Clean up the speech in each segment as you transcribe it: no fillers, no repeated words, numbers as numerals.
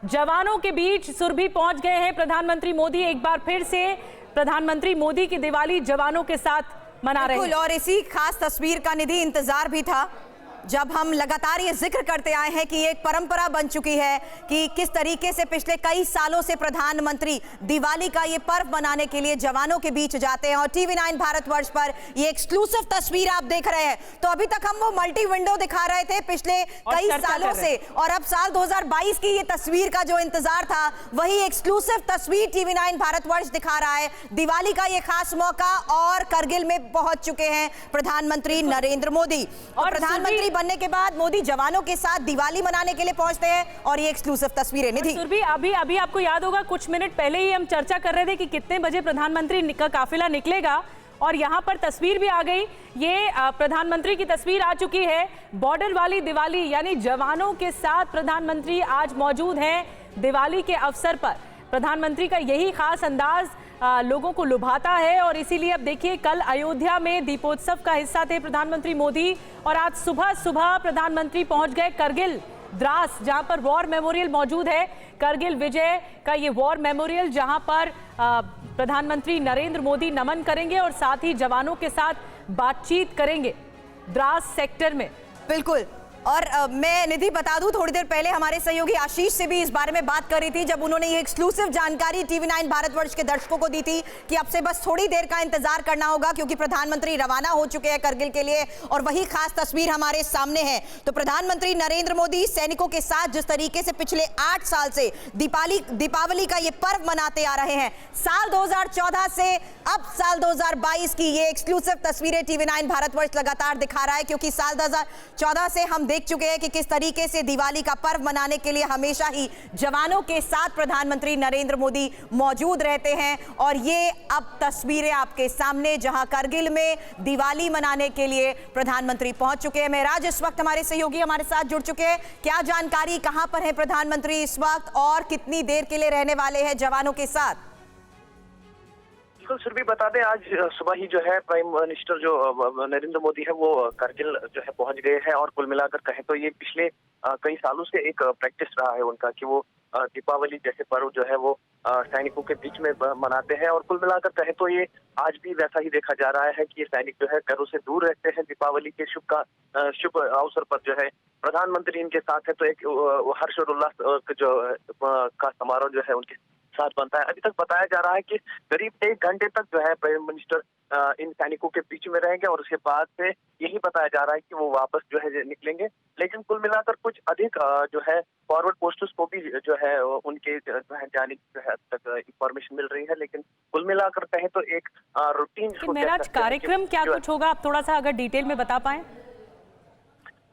जवानों के बीच सुरभि पहुंच गए हैं प्रधानमंत्री मोदी। एक बार फिर से प्रधानमंत्री मोदी की दिवाली जवानों के साथ मना रहे हैं। और इसी खास तस्वीर का निधि इंतजार भी था, जब हम लगातार ये जिक्र करते आए हैं कि एक परंपरा बन चुकी है कि किस तरीके से पिछले कई सालों से प्रधानमंत्री दिवाली का ये पर्व मनाने के लिए जवानों के बीच जाते हैं। और टीवी9 भारतवर्ष पर ये एक्सक्लूसिव तस्वीर आप देख रहे हैं। तो अभी तक हम वो मल्टी विंडो दिखा रहे थे पिछले कई सालों से, और अब साल 2022 की ये तस्वीर का जो इंतजार था वही एक्सक्लूसिव तस्वीर टीवी9 भारतवर्ष दिखा रहा है। दिवाली का ये खास मौका, और करगिल में पहुंच चुके हैं प्रधानमंत्री नरेंद्र मोदी। और प्रधानमंत्री बनने के बाद मोदी जवानों के साथ दिवाली मनाने के लिए पहुंचते हैं, और ये एक्सक्लूसिव तस्वीरें। निधि, सुरभि, अभी आपको याद होगा कुछ मिनट पहले ही हम चर्चा कर रहे थे कि कितने बजे प्रधानमंत्री का काफिला निकलेगा, और यहाँ पर तस्वीर भी आ गई। ये प्रधानमंत्री की तस्वीर आ चुकी है। बॉर्डर वाली दिवाली, यानी जवानों के साथ प्रधानमंत्री आज मौजूद हैं दिवाली के अवसर पर। प्रधानमंत्री का यही खास अंदाज लोगों को लुभाता है, और इसीलिए अब देखिए कल अयोध्या में दीपोत्सव का हिस्सा थे प्रधानमंत्री मोदी, और आज सुबह सुबह प्रधानमंत्री पहुंच गए करगिल द्रास, जहां पर वॉर मेमोरियल मौजूद है। करगिल विजय का ये वॉर मेमोरियल, जहां पर प्रधानमंत्री नरेंद्र मोदी नमन करेंगे और साथ ही जवानों के साथ बातचीत करेंगे द्रास सेक्टर में। बिल्कुल। और मैं निधि बता दूं, थोड़ी देर पहले हमारे सहयोगी आशीष से भी इस बारे में बात कर रही थी, जब उन्होंने ये एक्सक्लूसिव जानकारी टीवी9 भारतवर्ष के दर्शकों को दी थी कि अब से बस थोड़ी देर का इंतजार करना होगा, क्योंकि प्रधानमंत्री रवाना हो चुके हैं करगिल के लिए। और वही खास तस्वीर हमारे सामने है। तो प्रधानमंत्री नरेंद्र मोदी सैनिकों के साथ जिस तरीके से पिछले 8 साल से दीपावली का ये पर्व मनाते आ रहे हैं, साल 2014 से अब साल 2022 की ये एक्सक्लूसिव तस्वीरें टीवी9 भारतवर्ष लगातार दिखा रहा है, क्योंकि साल 2014 से हम देख चुके हैं कि किस तरीके से दिवाली का पर्व मनाने के लिए हमेशा ही जवानों के साथ प्रधानमंत्री नरेंद्र मोदी मौजूद रहते हैं। और ये अब तस्वीरें आपके सामने, जहां करगिल में दिवाली मनाने के लिए प्रधानमंत्री पहुंच चुके हैं। मेहराज, इस वक्त हमारे सहयोगी हमारे साथ जुड़ चुके हैं। क्या जानकारी, कहां पर है प्रधानमंत्री इस वक्त, और कितनी देर के लिए रहने वाले हैं जवानों के साथ? सुरभि बता दें, आज सुबह ही जो है प्राइम मिनिस्टर जो नरेंद्र मोदी है वो करगिल जो है पहुंच गए हैं। और कुल मिलाकर कहें तो ये पिछले कई सालों से एक प्रैक्टिस रहा है उनका कि वो दीपावली जैसे पर्व जो है वो सैनिकों के बीच में मनाते हैं। और कुल मिलाकर कहें तो ये आज भी वैसा ही देखा जा रहा है कि ये सैनिक जो है घरों से दूर रहते हैं। दीपावली के शुभ अवसर पर जो है प्रधानमंत्री इनके साथ है, तो एक हर्ष और उल्लास जो का समारोह जो है उनके साथ बनता है। अभी तक बताया जा रहा है कि करीब 1 घंटे तक जो है प्राइम मिनिस्टर इन सैनिकों के बीच में रहेंगे, और उसके बाद से यही बताया जा रहा है कि वो वापस जो है निकलेंगे। लेकिन कुल मिलाकर कुछ अधिक जो है फॉरवर्ड पोस्टर्स को भी जो है उनके जाने की जो है अब तक इंफॉर्मेशन मिल रही है। लेकिन कुल मिलाकर कहें तो एक रूटीन कार्यक्रम क्या कुछ होगा, आप थोड़ा सा अगर डिटेल में बता पाए?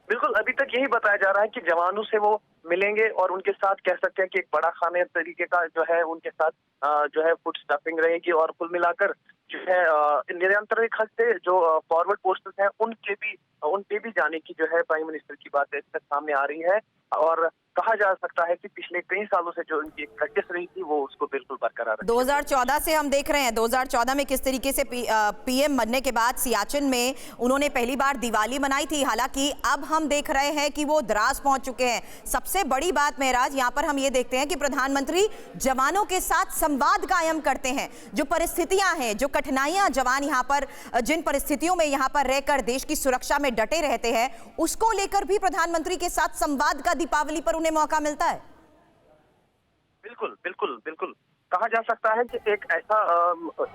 बिल्कुल, अभी तक यही बताया जा रहा है कि जवानों से वो मिलेंगे और उनके साथ कह सकते हैं कि एक बड़ा खाने तरीके का जो है उनके साथ जो है फूड स्टफिंग रहेगी। और कुल मिलाकर जो है निरंतर रेखा से जो फॉरवर्ड पोस्टर्स हैं उनके भी जाने की जो है प्राइम मिनिस्टर की बात इस तक सामने आ रही है। और कहा जा सकता है कि पिछले कई सालों से जो उनकी प्रैक्टिस रही थी वो उसको बिल्कुल बरकरार है। 2014 से हम देख रहे हैं, 2014 में किस तरीके से पीएम बनने के बाद सियाचिन में उन्होंने पहली बार दिवाली मनाई थी। हालांकि अब हम देख रहे हैं कि वो द्रास पहुंच चुके हैं। सबसे बड़ी बात मेहराज, यहाँ पर हम ये देखते हैं कि प्रधानमंत्री जवानों के साथ संवाद कायम करते हैं। जो परिस्थितियां हैं, जो कठिनाइयां जवान यहाँ पर जिन परिस्थितियों में यहाँ पर रहकर देश की सुरक्षा में डटे रहते हैं, उसको लेकर भी प्रधानमंत्री के साथ संवाद का दीपावली पर उन्हें मौका मिलता है। बिल्कुल बिल्कुल बिल्कुल, कहा जा सकता है कि एक ऐसा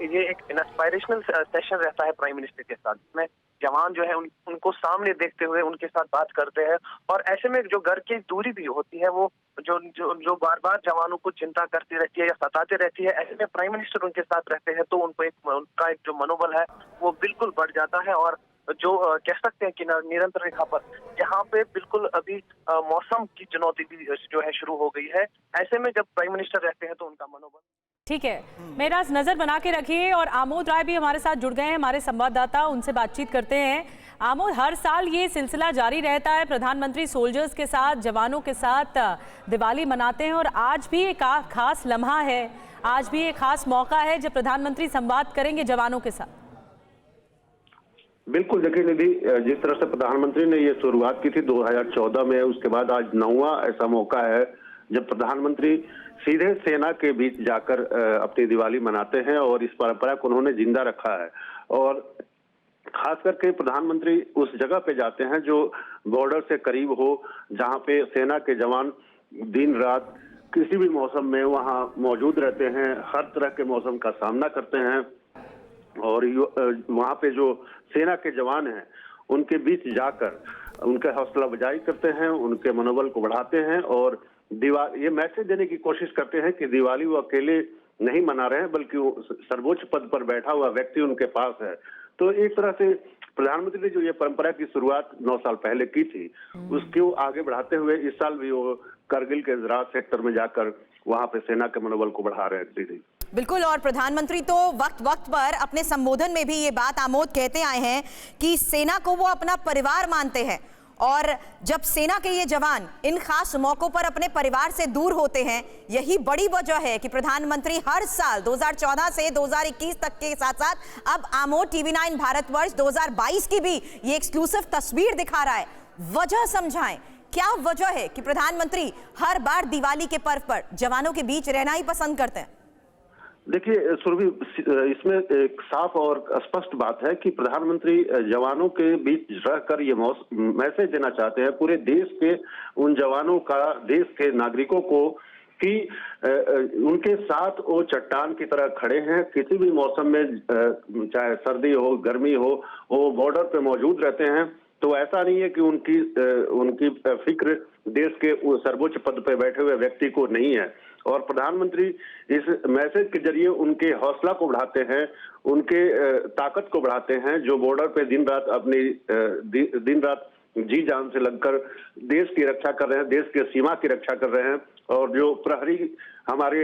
ये एक इंस्पायरेशनल सेशन रहता है प्राइम मिनिस्टर के साथ, जिसमें जवान जो है उनको सामने देखते हुए उनके साथ बात करते हैं। और ऐसे में जो घर की दूरी भी होती है वो जो बार बार जवानों को चिंता करती रहती है या सताते रहती है, ऐसे में प्राइम मिनिस्टर उनके साथ रहते हैं तो उनका एक जो मनोबल है वो बिल्कुल बढ़ जाता है। और जो कह सकते हैं कि निरंतर रेखा पर जहाँ पे बिल्कुल अभी मौसम की चुनौती भी जो है शुरू हो गई है, ऐसे में जब प्राइम मिनिस्टर रहते हैं तो उनका मनोबल। ठीक है मेरा नजर बना के रखिए। और आमोद राय भी हमारे साथ जुड़ गए हैं, हमारे संवाददाता, उनसे बातचीत करते हैं। आमोद, हर साल ये सिलसिला जारी रहता है, प्रधानमंत्री सोल्जर्स के साथ, जवानों के साथ दिवाली मनाते हैं, और आज भी एक खास लम्हा है, आज भी एक खास मौका है जब प्रधानमंत्री संवाद करेंगे जवानों के साथ। बिल्कुल, देखिए निधि, जिस तरह से प्रधानमंत्री ने ये शुरुआत की थी 2014 में, उसके बाद आज 9वां ऐसा मौका है जब प्रधानमंत्री सीधे सेना के बीच जाकर अपनी दिवाली मनाते हैं और इस परंपरा को उन्होंने जिंदा रखा है। और खास करके प्रधानमंत्री उस जगह पे जाते हैं जो बॉर्डर से करीब हो, जहां पे सेना के जवान दिन रात किसी भी मौसम में वहां मौजूद रहते हैं, हर तरह के मौसम का सामना करते हैं। और वहां पे जो सेना के जवान हैं उनके बीच जाकर उनके हौसला अफजाई करते हैं, उनके मनोबल को बढ़ाते हैं और ये मैसेज देने की कोशिश करते हैं कि दिवाली वो अकेले नहीं मना रहे हैं, बल्कि वो सर्वोच्च पद पर बैठा हुआ व्यक्ति उनके पास है। तो एक तरह से प्रधानमंत्री ने जो ये परंपरा की शुरुआत 9 साल पहले की थी, उसको आगे बढ़ाते हुए इस साल भी वो करगिल के द्रास सेक्टर में जाकर वहां पे सेना के मनोबल को बढ़ा रहे हैं। बिल्कुल, और प्रधानमंत्री तो वक्त वक्त पर अपने संबोधन में भी ये बात आमोद कहते आए हैं कि सेना को वो अपना परिवार मानते हैं, और जब सेना के ये जवान इन खास मौकों पर अपने परिवार से दूर होते हैं, यही बड़ी वजह है कि प्रधानमंत्री हर साल 2014 से 2021 तक के साथ साथ अब आमोद TV9 भारतवर्ष 2022 की भी ये एक्सक्लूसिव तस्वीर दिखा रहा है। वजह समझाएं, क्या वजह है कि प्रधानमंत्री हर बार दिवाली के पर्व पर जवानों के बीच रहना ही पसंद करते हैं? देखिए सुरभि, इसमें एक साफ और स्पष्ट बात है कि प्रधानमंत्री जवानों के बीच रहकर ये मैसेज देना चाहते हैं पूरे देश के उन जवानों का, देश के नागरिकों को, कि उनके साथ वो चट्टान की तरह खड़े हैं। किसी भी मौसम में, चाहे सर्दी हो, गर्मी हो, वो बॉर्डर पे मौजूद रहते हैं। तो ऐसा नहीं है कि उनकी फिक्र देश के सर्वोच्च पद पे बैठे हुए व्यक्ति को नहीं है। और प्रधानमंत्री इस मैसेज के जरिए उनके हौसला को बढ़ाते हैं, उनके ताकत को बढ़ाते हैं, जो बॉर्डर पे दिन रात जी जान से लगकर देश की रक्षा कर रहे हैं, देश के सीमा की रक्षा कर रहे हैं। और जो प्रहरी हमारे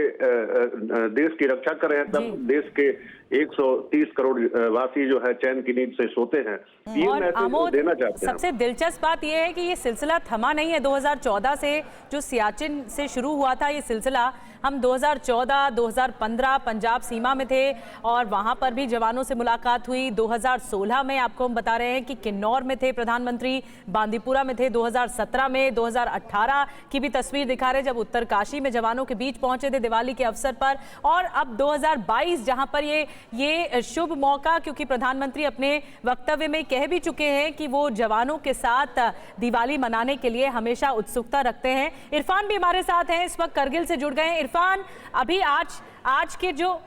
देश की रक्षा कर रहे हैं, तब देश के 130 करोड़ वासी जो है चैन की नींद से सोते हैं। ये मैसेज देना चाहते हैं। सबसे दिलचस्प बात यह है कि ये सिलसिला थमा नहीं है। 2014 से जो सियाचिन से शुरू हुआ था ये सिलसिला, हम 2014, 2015 पंजाब सीमा में थे और वहां पर भी जवानों से मुलाकात हुई। 2016 में आपको हम बता रहे हैं कि किन्नौर में थे प्रधानमंत्री, बांदीपुरा में थे 2017 में, 2018 की भी तस्वीर दिखा रहे जब उत्तरकाशी में जवानों के बीच पहुंचे थे दिवाली के अवसर पर, और अब 2022 जहां पर ये शुभ मौका, क्योंकि प्रधानमंत्री अपने वक्तव्य में कह भी चुके हैं कि वो जवानों के साथ दिवाली मनाने के लिए हमेशा उत्सुकता रखते हैं। इरफान भी हमारे साथ हैं, इस वक्त करगिल से जुड़ गए हैं। इरफान, अभी आज के जो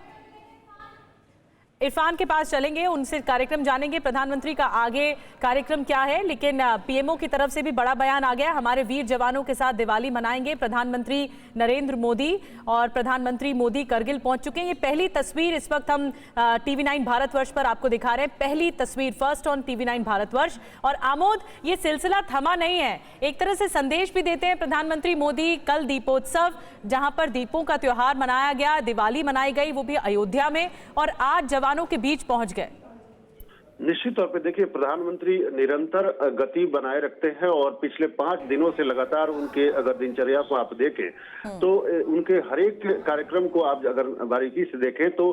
इरफान के पास चलेंगे, उनसे कार्यक्रम जानेंगे प्रधानमंत्री का आगे कार्यक्रम क्या है। लेकिन पीएमओ की तरफ से भी बड़ा बयान आ गया, हमारे वीर जवानों के साथ दिवाली मनाएंगे प्रधानमंत्री नरेंद्र मोदी। और प्रधानमंत्री मोदी करगिल पहुंच चुके हैं। ये पहली तस्वीर इस वक्त हम TV9 भारतवर्ष पर आपको दिखा रहे हैं, पहली तस्वीर फर्स्ट ऑन TV9 भारतवर्ष। और आमोद, ये सिलसिला थमा नहीं है, एक तरह से संदेश भी देते हैं प्रधानमंत्री मोदी। कल दीपोत्सव, जहां पर दीपों का त्योहार मनाया गया, दिवाली मनाई गई, वो भी अयोध्या में, और आज जवानों के बीच पहुंच गए। निश्चित तौर पे देखिए, प्रधानमंत्री निरंतर गति बनाए रखते हैं और पिछले 5 दिनों से लगातार उनके अगर दिनचर्या को आप देखें तो उनके हर एक कार्यक्रम को आप अगर बारीकी से देखें तो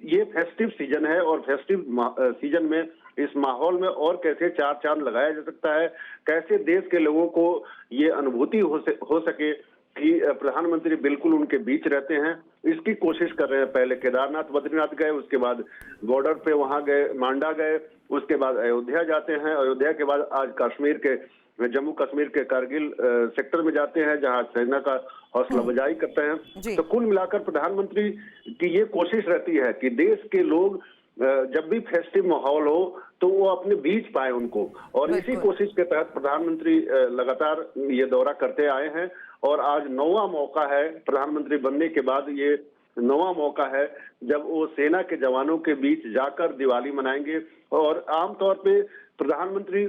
ये फेस्टिव सीजन है, और फेस्टिव सीजन में इस माहौल में और कैसे 4 चांद लगाया जा सकता है, कैसे देश के लोगों को ये अनुभूति हो सके कि प्रधानमंत्री बिल्कुल उनके बीच रहते हैं, इसकी कोशिश कर रहे हैं। पहले केदारनाथ, बद्रीनाथ गए, उसके बाद बॉर्डर पे वहां गए, मांडा गए, उसके बाद अयोध्या जाते हैं, अयोध्या के बाद आज कश्मीर के, जम्मू कश्मीर के करगिल सेक्टर में जाते हैं, जहां सेना का हौसला अफजाई करते हैं। तो कुल मिलाकर प्रधानमंत्री की ये कोशिश रहती है कि देश के लोग जब भी फेस्टिव माहौल हो तो वो अपने बीच पाए उनको, और इसी कोशिश के तहत प्रधानमंत्री लगातार ये दौरा करते आए हैं। और आज 9वां मौका है प्रधानमंत्री बनने के बाद, ये 9वां मौका है जब वो सेना के जवानों के बीच जाकर दिवाली मनाएंगे। और आमतौर पे प्रधानमंत्री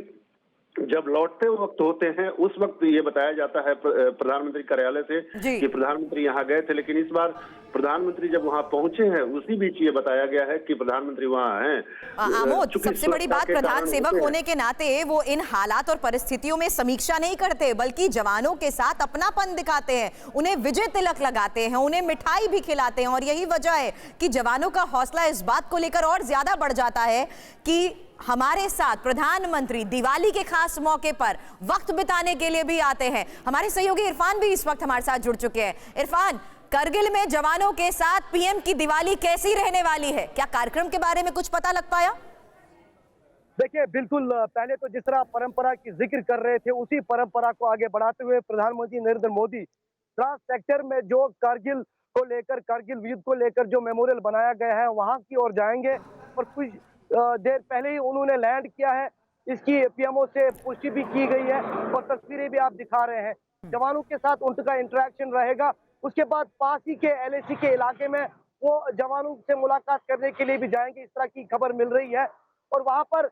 जब लौटते वक्त होते हैं उस वक्त ये बताया जाता है प्रधानमंत्री कार्यालय से कि प्रधानमंत्री यहाँ गए थे, लेकिन इस बार प्रधानमंत्री जब वहाँ पहुंचे हैं उसी बीच ये बताया गया है कि प्रधानमंत्री वहाँ हैं। आमोद, सबसे बड़ी बात, प्रधान सेवक होने के नाते वो इन हालात और परिस्थितियों में समीक्षा नहीं करते, बल्कि जवानों के साथ अपनापन दिखाते हैं, उन्हें विजय तिलक लगाते हैं, उन्हें मिठाई भी खिलाते हैं। और यही वजह है कि जवानों का हौसला इस बात को लेकर और ज्यादा बढ़ जाता है कि हमारे साथ प्रधानमंत्री दिवाली के खास मौके पर वक्त बिताने के लिए भी आते हैं। हमारे सहयोगी इरफान भी इस वक्त हमारे साथ जुड़ चुके हैं। इरफान, करगिल में जवानों के साथ पीएम की दिवाली कैसी रहने वाली है? क्या कार्यक्रम के बारे में कुछ पता लग पाया? देखिए, बिल्कुल पहले तो जिस तरह परंपरा की जिक्र कर रहे थे, उसी परंपरा को आगे बढ़ाते हुए प्रधानमंत्री नरेंद्र मोदी द्रास सेक्टर में जो कारगिल को लेकर, कारगिल युद्ध को लेकर जो मेमोरियल बनाया गया है वहां की ओर जाएंगे। और कुछ देर पहले ही उन्होंने लैंड किया है। इसकी पीएमओ से पुष्टि भी की गई है और तस्वीरें भी आप दिखा रहे हैं। जवानों के साथ उनका इंटरेक्शन रहेगा। उसके बाद पास ही के एलएसी के इलाके में वो जवानों से मुलाकात करने के लिए भी जाएंगे, इस तरह की खबर मिल रही है। और वहां पर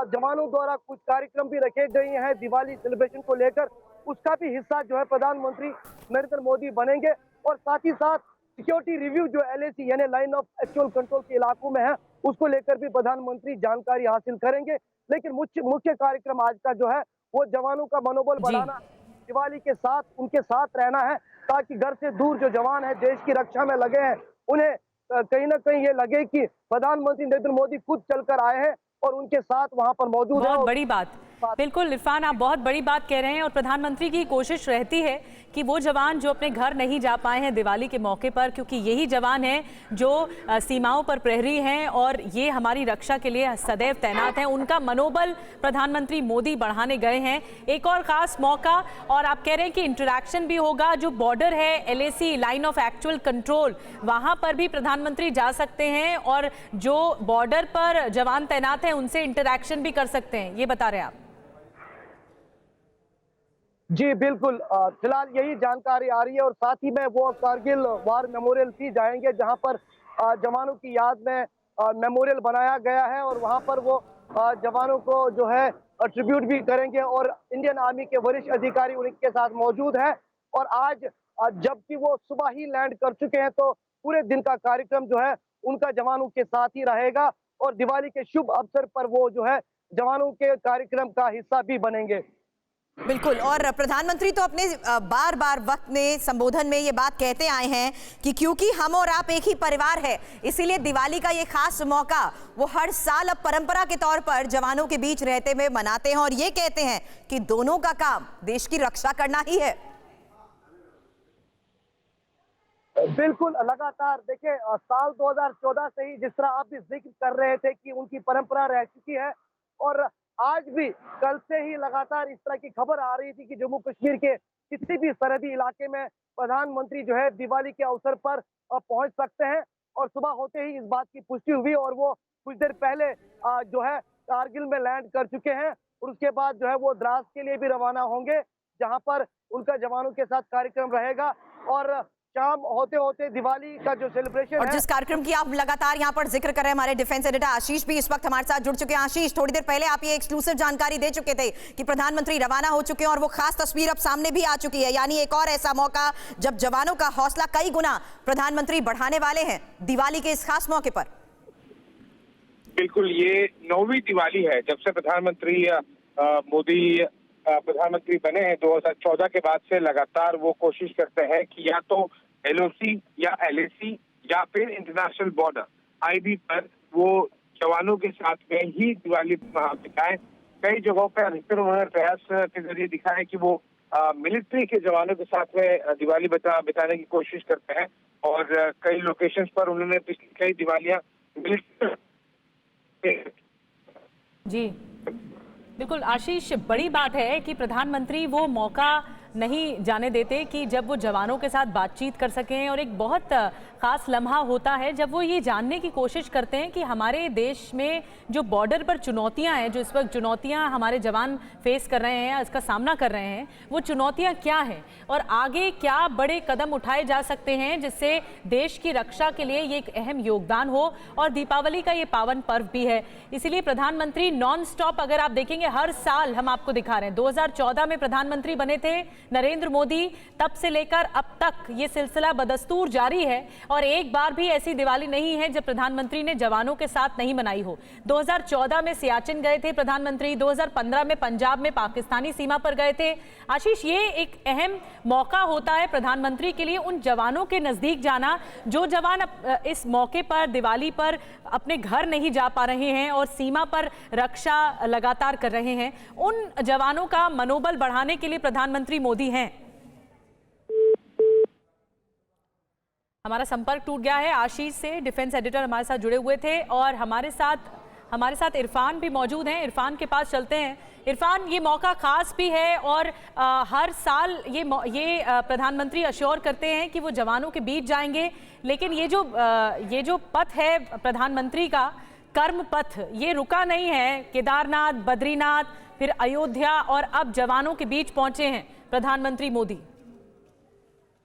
जवानों द्वारा कुछ कार्यक्रम भी रखे गए हैं दिवाली सेलिब्रेशन को लेकर, उसका भी हिस्सा जो है प्रधानमंत्री नरेंद्र मोदी बनेंगे। और साथ ही साथ सिक्योरिटी रिव्यू जो एलएसी यानी लाइन ऑफ एक्चुअल कंट्रोल के इलाकों में है, उसको लेकर भी प्रधानमंत्री जानकारी हासिल करेंगे। लेकिन मुख्य कार्यक्रम आज का जो है वो जवानों का मनोबल बढ़ाना, दिवाली के साथ उनके साथ रहना है, ताकि घर से दूर जो जवान है देश की रक्षा में लगे हैं, उन्हें कहीं ना कहीं ये लगे कि प्रधानमंत्री नरेंद्र मोदी खुद चलकर आए हैं और उनके साथ वहां पर मौजूद है। बहुत बड़ी बात, बिल्कुल इरफान, आप बहुत बड़ी बात कह रहे हैं। और प्रधानमंत्री की कोशिश रहती है कि वो जवान जो अपने घर नहीं जा पाए हैं दिवाली के मौके पर, क्योंकि यही जवान हैं जो सीमाओं पर प्रहरी हैं और ये हमारी रक्षा के लिए सदैव तैनात हैं, उनका मनोबल प्रधानमंत्री मोदी बढ़ाने गए हैं। एक और खास मौका, और आप कह रहे हैं कि इंटरेक्शन भी होगा। जो बॉर्डर है LAC line of actual control, वहां पर भी प्रधानमंत्री जा सकते हैं और जो बॉर्डर पर जवान तैनात हैं उनसे इंटरेक्शन भी कर सकते हैं, ये बता रहे हैं आप? जी बिल्कुल, फिलहाल यही जानकारी आ रही है। और साथ ही में वो कारगिल वार मेमोरियल भी जाएंगे, जहां पर जवानों की याद में मेमोरियल बनाया गया है और वहां पर वो जवानों को जो है ट्रिब्यूट भी करेंगे। और इंडियन आर्मी के वरिष्ठ अधिकारी उनके साथ मौजूद है। और आज जबकि वो सुबह ही लैंड कर चुके हैं, तो पूरे दिन का कार्यक्रम जो है उनका जवानों के साथ ही रहेगा। और दिवाली के शुभ अवसर पर वो जो है जवानों के कार्यक्रम का हिस्सा भी बनेंगे। बिल्कुल, और प्रधानमंत्री तो अपने बार बार वक्त में संबोधन में ये बात कहते आए हैं कि क्योंकि हम और आप एक ही परिवार है, इसीलिए दिवाली का ये खास मौका वो हर साल अब परंपरा के तौर पर जवानों के बीच रहते हुए मनाते हैं। और ये कहते हैं कि दोनों का काम देश की रक्षा करना ही है। बिल्कुल, लगातार देखिए साल 2014 से ही जिस तरह आप भी जिक्र कर रहे थे कि उनकी परंपरा रह चुकी है, और आज भी कल से ही लगातार इस तरह की खबर आ रही थी कि जम्मू कश्मीर के किसी भी सरहदी इलाके में प्रधानमंत्री जो है दिवाली के अवसर पर पहुंच सकते हैं। और सुबह होते ही इस बात की पुष्टि हुई और वो कुछ देर पहले जो है कारगिल में लैंड कर चुके हैं। और उसके बाद जो है वो द्रास के लिए भी रवाना होंगे, जहां पर उनका जवानों के साथ कार्यक्रम रहेगा। और शाम होते होते दिवाली का जो सेलिब्रेशन और जिस कार्यक्रम की आप लगातार यहाँ पर जिक्र कर रहे हैं, हमारे डिफेंस एडिटर आशीष भी इस वक्त हमारे साथ जुड़ चुके हैं। आशीष, थोड़ी देर पहले आप ये एक्सक्लूसिव जानकारी दे चुके थे कि प्रधानमंत्री रवाना हो चुके हैं और वो खास तस्वीर अब सामने भी आ चुकी है, यानी एक और ऐसा मौका जब जवानों का हौसला कई गुना प्रधानमंत्री बढ़ाने वाले हैं दिवाली के इस खास मौके पर। बिल्कुल, ये 9वीं दिवाली है जब से प्रधानमंत्री मोदी प्रधानमंत्री बने हैं। 2014 के बाद से लगातार वो कोशिश करते हैं कि या तो एलओसी या एलएसी या फिर इंटरनेशनल बॉर्डर आईबी पर वो जवानों के साथ में ही दिवाली बिताएं। कई जगहों पर अधिकतर उन्होंने प्रयास के जरिए दिखाया कि वो मिलिट्री के जवानों के साथ में दिवाली बिताने की कोशिश करते हैं। और कई लोकेशंस पर उन्होंने पिछली कई दिवालियां जी बिल्कुल आशीष, बड़ी बात है कि प्रधानमंत्री वो मौका नहीं जाने देते कि जब वो जवानों के साथ बातचीत कर सकें। और एक बहुत खास लम्हा होता है जब वो ये जानने की कोशिश करते हैं कि हमारे देश में जो बॉर्डर पर चुनौतियां हैं, जो इस वक्त चुनौतियां हमारे जवान फेस कर रहे हैं, इसका सामना कर रहे हैं, वो चुनौतियां क्या हैं और आगे क्या बड़े कदम उठाए जा सकते हैं जिससे देश की रक्षा के लिए ये एक अहम योगदान हो। और दीपावली का ये पावन पर्व भी है, इसीलिए प्रधानमंत्री नॉन स्टॉप, अगर आप देखेंगे हर साल हम आपको दिखा रहे हैं, 2014 में प्रधानमंत्री बने थे नरेंद्र मोदी तब से लेकर अब तक ये सिलसिला बदस्तूर जारी है और एक बार भी ऐसी दिवाली नहीं है जब प्रधानमंत्री ने जवानों के साथ नहीं मनाई हो। 2014 में सियाचिन गए थे प्रधानमंत्री, 2015 में पंजाब में पाकिस्तानी सीमा पर गए थे। आशीष, ये एक अहम मौका होता है प्रधानमंत्री के लिए उन जवानों के नजदीक जाना जो जवान इस मौके पर दिवाली पर अपने घर नहीं जा पा रहे हैं और सीमा पर रक्षा लगातार कर रहे हैं। उन जवानों का मनोबल बढ़ाने के लिए प्रधानमंत्री मोदी हैं। हमारा संपर्क टूट गया है आशीष से, डिफेंस एडिटर हमारे साथ जुड़े हुए थे और हमारे साथ इरफान भी मौजूद हैं। इरफान के पास चलते हैं। इरफान, ये मौका खास भी है और हर साल ये प्रधानमंत्री अश्योर करते हैं कि वो जवानों के बीच जाएंगे, लेकिन ये जो पथ है प्रधानमंत्री का, कर्म पथ, ये रुका नहीं है। केदारनाथ, बद्रीनाथ, फिर अयोध्या और अब जवानों के बीच पहुंचे हैं प्रधानमंत्री मोदी।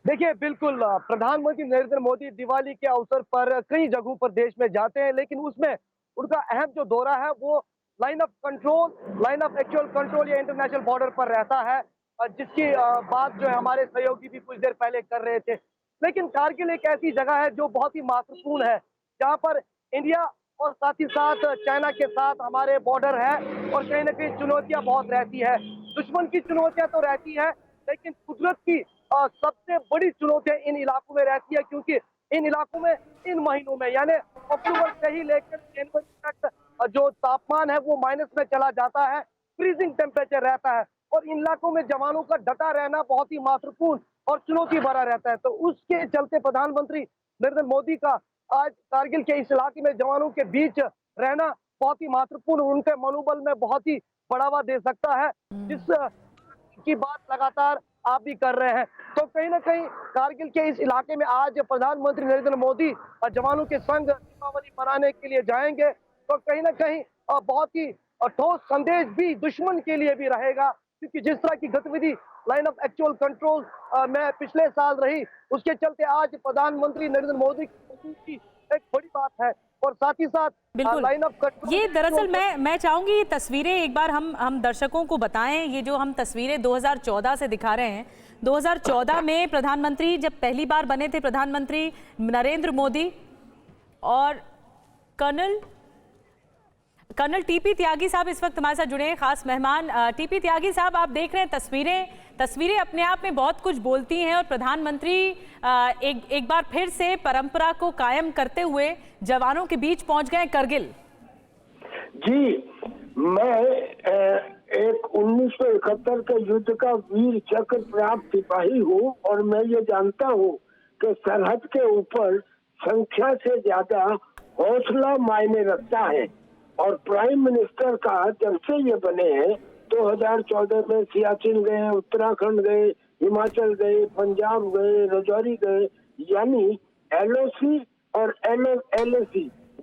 देखिए, बिल्कुल प्रधानमंत्री नरेंद्र मोदी दिवाली के अवसर पर कई जगहों पर देश में जाते हैं, लेकिन उसमें उनका अहम जो दौरा है वो लाइन ऑफ एक्चुअल कंट्रोल या इंटरनेशनल बॉर्डर पर रहता है, जिसकी बात जो है हमारे सहयोगी भी कुछ देर पहले कर रहे थे। लेकिन कारगिल एक ऐसी जगह है जो बहुत ही महत्वपूर्ण है, जहाँ पर इंडिया और साथ ही साथ चाइना के साथ हमारे बॉर्डर है और कहीं ना कहीं चुनौतियां बहुत रहती है। दुश्मन की चुनौतियां तो रहती है, लेकिन कुदरत की सबसे बड़ी चुनौतियां इन इलाकों में रहती है, क्योंकि इन इलाकों में इन महीनों में यानी अक्टूबर से ही लेकर जनवरी तक जो तापमान है वो माइनस में चला जाता है, फ्रीजिंग टेम्परेचर रहता है और इन इलाकों में जवानों का डटा रहना बहुत ही महत्वपूर्ण और चुनौती भरा रहता है। तो उसके चलते प्रधानमंत्री नरेंद्र मोदी का आज कारगिल के इस इलाके में जवानों के बीच रहना बहुत ही महत्वपूर्ण, उनके मनोबल में बहुत ही बढ़ावा दे सकता है, जिसकी बात लगातार आप भी कर रहे हैं। तो कहीं ना कहीं कारगिल के इस इलाके में आज प्रधानमंत्री नरेंद्र मोदी जवानों के संग दीपावली मनाने के लिए जाएंगे, तो कहीं ना कहीं बहुत ही ठोस संदेश भी दुश्मन के लिए भी रहेगा, क्योंकि जिस तरह की गतिविधि लाइन ऑफ एक्चुअल कंट्रोल में पिछले साल रही, उसके चलते आज प्रधानमंत्री नरेंद्र मोदी की एक बड़ी बात है। और साथ ही साथ लाइन ऑफ कंट्रोल, ये दरअसल मैं चाहूंगी ये तस्वीरें एक बार हम दर्शकों को बताएं। ये जो हम तस्वीरें 2014 से दिखा रहे हैं, 2014 में प्रधानमंत्री जब पहली बार बने थे प्रधानमंत्री नरेंद्र मोदी, और कर्नल टीपी त्यागी साहब इस वक्त हमारे साथ जुड़े हैं, खास मेहमान। टीपी त्यागी साहब, आप देख रहे हैं तस्वीरें अपने आप में बहुत कुछ बोलती हैं और प्रधानमंत्री एक बार फिर से परंपरा को कायम करते हुए जवानों के बीच पहुंच गए करगिल। जी, मैं एक 1971 के युद्ध का वीर चक्र प्राप्त सिपाही हूँ और मैं ये जानता हूँ कि सरहद के ऊपर संख्या से ज्यादा हौसला मायने रखता है। और प्राइम मिनिस्टर का जब से ये बने हैं, 2014 में सियाचिन गए, उत्तराखंड गए, हिमाचल गए, पंजाब गए, रजौरी गए, यानी LOC और LAC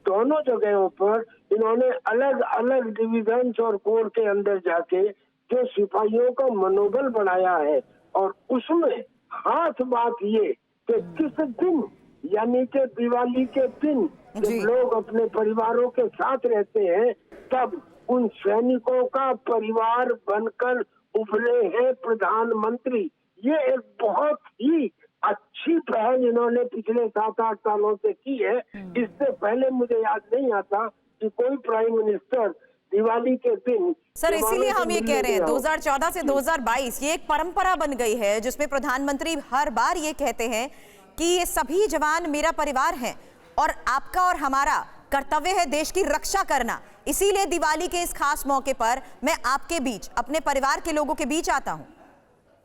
दोनों जगहों पर इन्होंने अलग अलग डिविजन और कोर के अंदर जाके जो सिपाहियों का मनोबल बढ़ाया है। और उसमें खास बात ये कि किस दिन, यानी कि दिवाली के दिन जब लोग अपने परिवारों के साथ रहते हैं, तब उन सैनिकों का परिवार बनकर उभरे हैं प्रधानमंत्री। ये एक बहुत ही अच्छी पहल इन्होंने पिछले 7-8 सालों से की है। इससे पहले मुझे याद नहीं आता कि कोई प्राइम मिनिस्टर दिवाली के दिन। सर, इसीलिए हम ये कह रहे हैं 2014 से 2022 ये एक परंपरा बन गई है, जिसमें प्रधानमंत्री हर बार ये कहते हैं कि ये सभी जवान मेरा परिवार हैं और आपका और हमारा कर्तव्य है देश की रक्षा करना। इसीलिए दिवाली के इस खास मौके पर मैं आपके बीच, अपने परिवार के लोगों के बीच आता हूँ।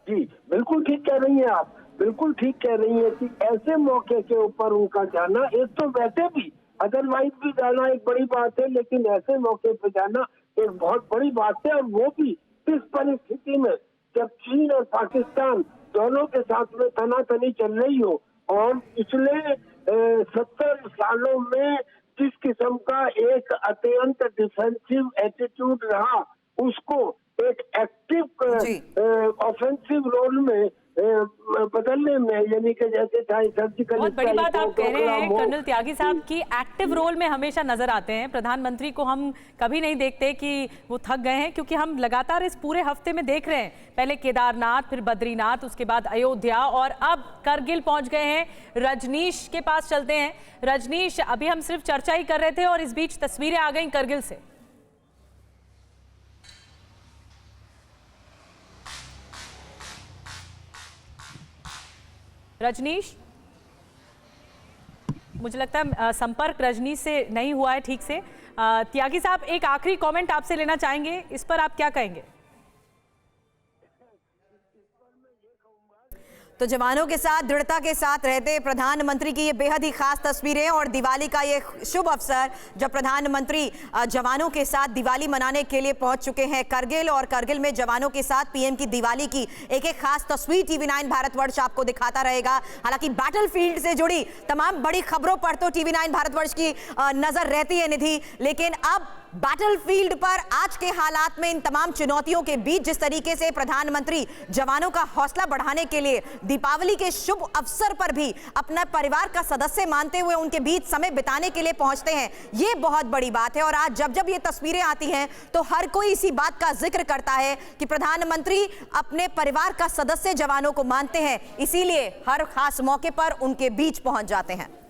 जी, बिल्कुल ठीक कह रही हैं आप, बिल्कुल ठीक कह रही हैं कि ऐसे मौके के ऊपर उनका जाना, एक तो वैसे भी अदरवाइज भी जाना एक बड़ी बात है, लेकिन ऐसे मौके पर जाना एक बहुत बड़ी बात है। और वो भी इस परिस्थिति में जब चीन और पाकिस्तान दोनों के साथ में तनातनी चल रही हो और पिछले 70 सालों में जिस किस्म का एक अत्यंत डिफेंसिव एटीट्यूड रहा, उसको एक एक्टिव ऑफेंसिव रोल में बदलने लड़ने में, यानी कि जैसे चाहे सर्जिकल बहुत बड़ी बात आप कह रहे हैं कर्नल त्यागी साहब कि एक्टिव रोल में हमेशा नजर आते हैं प्रधानमंत्री को। हम कभी नहीं देखते कि वो थक गए हैं, क्योंकि हम लगातार इस पूरे हफ्ते में देख रहे हैं, पहले केदारनाथ, फिर बद्रीनाथ, उसके बाद अयोध्या और अब करगिल पहुंच गए हैं। रजनीश के पास चलते हैं। रजनीश, अभी हम सिर्फ चर्चा ही कर रहे थे और इस बीच तस्वीरें आ गई करगिल से। रजनीश, मुझे लगता है संपर्क रजनीश से नहीं हुआ है ठीक से। त्यागी साहब, एक आखिरी कमेंट आपसे लेना चाहेंगे, इस पर आप क्या कहेंगे? तो जवानों के साथ दृढ़ता के साथ रहते प्रधानमंत्री की ये बेहद ही खास तस्वीरें और दिवाली का ये शुभ अवसर जब प्रधानमंत्री जवानों के साथ दिवाली मनाने के लिए पहुंच चुके हैं करगिल, और करगिल में जवानों के साथ पीएम की दिवाली की एक एक खास तस्वीर टीवी9 भारतवर्ष आपको दिखाता रहेगा। हालांकि बैटलफील्ड से जुड़ी तमाम बड़ी खबरों पर तो टीवी9 भारतवर्ष की नजर रहती है निधि, लेकिन अब बैटलफील्ड पर आज के हालात में इन तमाम चुनौतियों के बीच जिस तरीके से प्रधानमंत्री जवानों का हौसला बढ़ाने के लिए दीपावली के शुभ अवसर पर भी अपना परिवार का सदस्य मानते हुए उनके बीच समय बिताने के लिए पहुंचते हैं, ये बहुत बड़ी बात है। और आज जब जब ये तस्वीरें आती हैं तो हर कोई इसी बात का जिक्र करता है कि प्रधानमंत्री अपने परिवार का सदस्य जवानों को मानते हैं, इसीलिए हर खास मौके पर उनके बीच पहुंच जाते हैं।